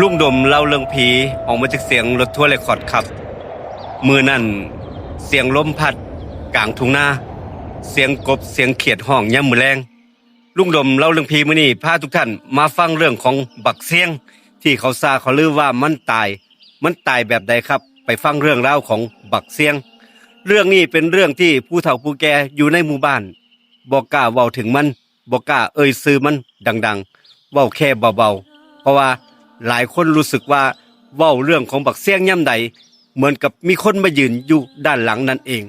ลุงดมเล่าเรื่องผีออกมาจากเสียงรถทัวร์เรคคอร์ดครับมือนั่นเสียงลมพัดกลางทุ่งนาเสียงกบเสียงเขียดห้องย่ำมือแรงลุงดมเล่าเรื่องผีมื้อนี้พาทุกท่านมาฟังเรื่องของบักเสียงที่เขาซาเขาลือว่ามันตายแบบใดครับไปฟังเรื่องราวของบักเสียงเรื่องนี้เป็นเรื่องที่ผู้เฒ่าผู้แก่อยู่ในหมู่บ้านบ่กล้าเว้าถึงมันบ่กล้าเอ่ยชื่อมันดังๆเว้าแค่เบาๆเพราะว่าหลายคนรู้สึกว่าเว้าเรื่องของบักเสียงย่ำใดเหมือนกับมีคนมายืนอยู่ด้านหลังนั่นเอง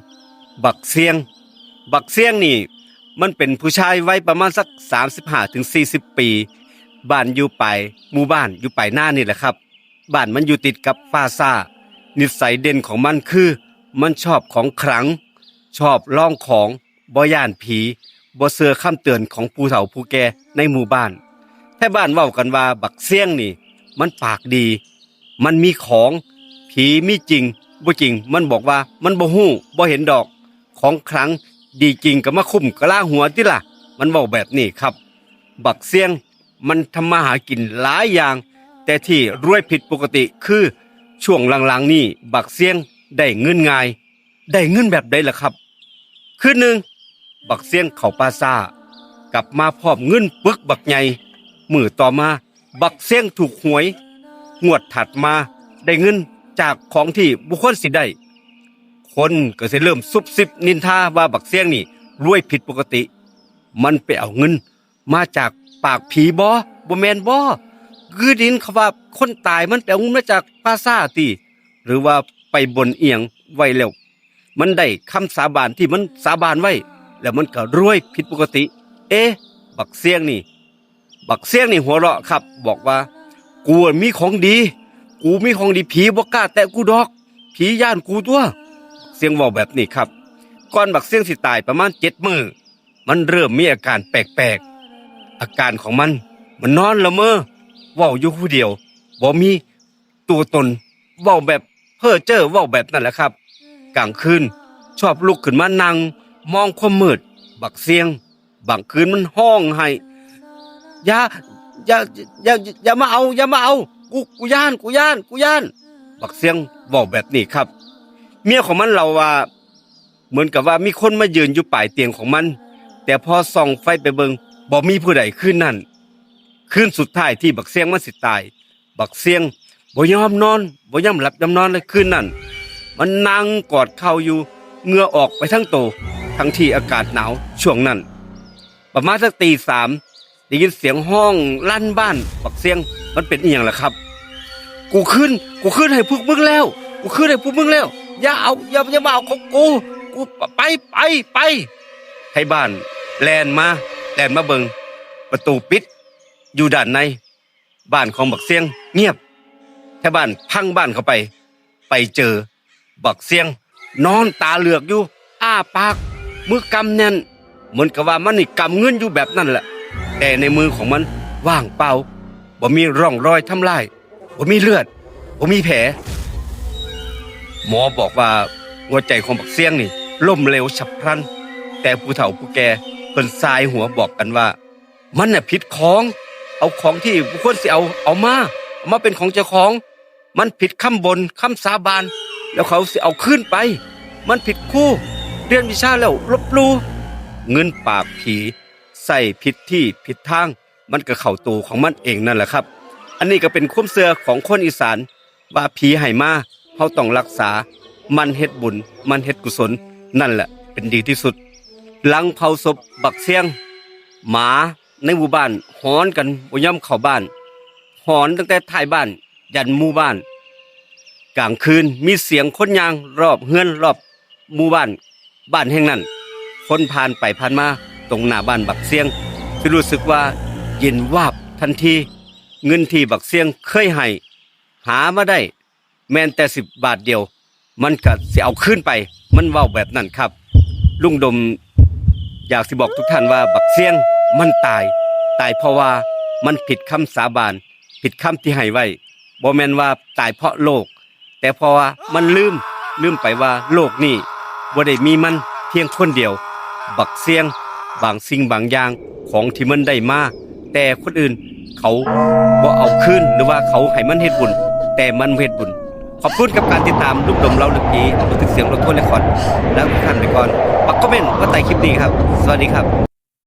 บักเสียงนี่มันเป็นผู้ชายวัยประมาณสัก35ถึง40ปีบ้านอยู่ปลายหมู่บ้านอยู่ปลายหน้านี่แหละครับบ้านมันอยู่ติดกับป่าซ่านิสัยเด่นของมันคือมันชอบของขลังชอบลองของบ่ย่านผีบ่เชื่อคำเตือนของผู้เฒ่าผู้แก่ในหมู่บ้านแท้บ้านเว้ากันว่าบักเสียงนี่มันปากดีมันมีของผีมีจริงบ่จริงมันบอกว่ามันบ่ฮู้บ่เห็นดอกของขลังดีจริงก็มาคุ้มกะลาหัวติล่ะมันเว้าแบบนี้ครับบักเสียงมันทำมาหากินหลายอย่างแต่ที่รวยผิดปกติคือช่วงหลังๆนี่บักเสียงได้เงินง่ายได้เงินแบบใดล่ะครับคือหนึ่งบักเสียงเข้าป่าซ่ากลับมาพร้อมเงินปึกบักใหญ่มื้อต่อมาบักเสียงถูกหวยงวดถัดมาได้เงินจากของที่บุคคลสิได้คนก็สิเริ่มซุบซิบนินทาว่าบักเสียงนี่รวยผิดปกติมันไปเอาเงินมาจากปากผีบ่แม่นบ่คือดินเขาว่าคนตายมันไปเอาเงินมาจากป่าซ่าติหรือว่าไปบนเอียงไว้แล้วมันได้คำสาบานที่มันสาบานไว้แล้วมันก็รวยผิดปกติเอ๊ะบักเสียงนี่หัวเราะครับบอกว่ากูมีของดีผีบ่กล้าแตะกูดอกผีย่านกูตัวเสียงเว้าแบบนี้ครับก่อนบักเสียงสิตายประมาณ7 มื้อมันเริ่มมีอาการแปลกๆอาการของมันนอนละเมอเว้าอยู่ผู้เดียวบ่มีตัวตนเว้าแบบเพ้อเจ้อเว้าแบบนั้นแหละครับกลางคืนชอบลุกขึ้นมานั่งมองความมืดบักเสียงบางคืนมันห้องให้อย่าอย่ามาเอากูย่านบักเสียงเว้าแบบนี้ครับเมียของมันเล่าว่าเหมือนกับว่ามีคนมายืนอยู่ปลายเตียงของมันแต่พอส่องไฟไปเบิ่งบ่มีผู้ใดคืนนั้นคืนสุดท้ายที่บักเสียงมันสิตายบักเสียงบ่ยอมนอนบ่ยอมหลับยอมนอนเลยคืนนั้นมันนั่งกอดเข่าอยู่เหงื่อออกไปทั้งโตทั้งที่อากาศหนาวช่วงนั้นประมาณสักตีสามได้ยินเสียงห้องลั่นบ้านบักเสียงมันเป็นอีหยังล่ะครับกูขึ้นให้พวกมึงแล้วอย่ามาเอาของกูไปให้บ้านแลนมาเบิ่งประตูปิดอยู่ด้านในบ้านของบักเสียงเงียบแค่บ้านพังบ้านเข้าไปเจอบักเสียงนอนตาเหลือกอยู่อ้าปากมือกำแน่นเหมือนกับว่ามันนี่กำเงินอยู่แบบนั้นแหละแต่ในมือของมันว่างเปล่าบ่มีร่องรอยทำลายบ่มีเลือดบ่มีแผลหมอบอกว่าหัวใจของบักเสียงนี่ล้มเหลวฉับพลันแต่ผู้เฒ่าผู้แก่เพิ่นสายหัวบอกกันว่ามันน่ะผิดของเอาของที่ผู้คนสิเอามาเป็นของเจ้าของมันผิดคำบนคำสาบานแล้วเขาสิเอาคืนไปมันผิดคู่เรียนวิชาแล้วลบลู่เงินปากผีใส่ผิดที่ผิดทางมันก็เข้าตัวของมันเองนั่นแหละครับอันนี้ก็เป็นความเชื่อของคนอีสานว่าผีให้มาเฮาต้องรักษามันเฮ็ดบุญมันเฮ็ดกุศลนั่นแหละเป็นดีที่สุดหลังเผาศพบักเสียงหมาในหมู่บ้านหอนกันบ่ยอมเข้าบ้านหอนตั้งแต่ท้ายบ้านยันหมู่บ้านกลางคืนมีเสียงคนย่างรอบเฮือนรอบหมู่บ้านแห่งนั้นคนผ่านไปผ่านมาตรงหน้าบ้านบักเสียงสิรู้สึกว่าเย็นวาบทันทีเงินที่บักเสียงเคยให้หามาได้แม้แต่10 บาทเดียวมันก็สิเอาคืนไปมันเว้าแบบนั้นครับลุงดมอยากสิบอกทุกท่านว่าบักเสียงมันตายเพราะว่ามันผิดคำสาบานผิดคำที่ให้ไว้บ่แม่นว่าตายเพราะโรคแต่เพราะว่ามันลืมไปว่าโลกนี้บ่ได้มีมันเพียงคนเดียวบักเสียงบางสิ่งบางอย่างของที่มันได้มาแต่คนอื่น เขาบ่เอาคืนหรือว่าเขาให้มันเฮ็ดบุญแต่มันบ่เฮ็ดบุญขอบคุณกับการติดตามลุงดมเล่าเรื่องผีบันทึกเสียงรถทัวร์เรคคอร์ดแล้วทุกท่านไปก่อนปักคอมเมนต์ว่าใต้คลิปนี้ครับสวัสดีครับ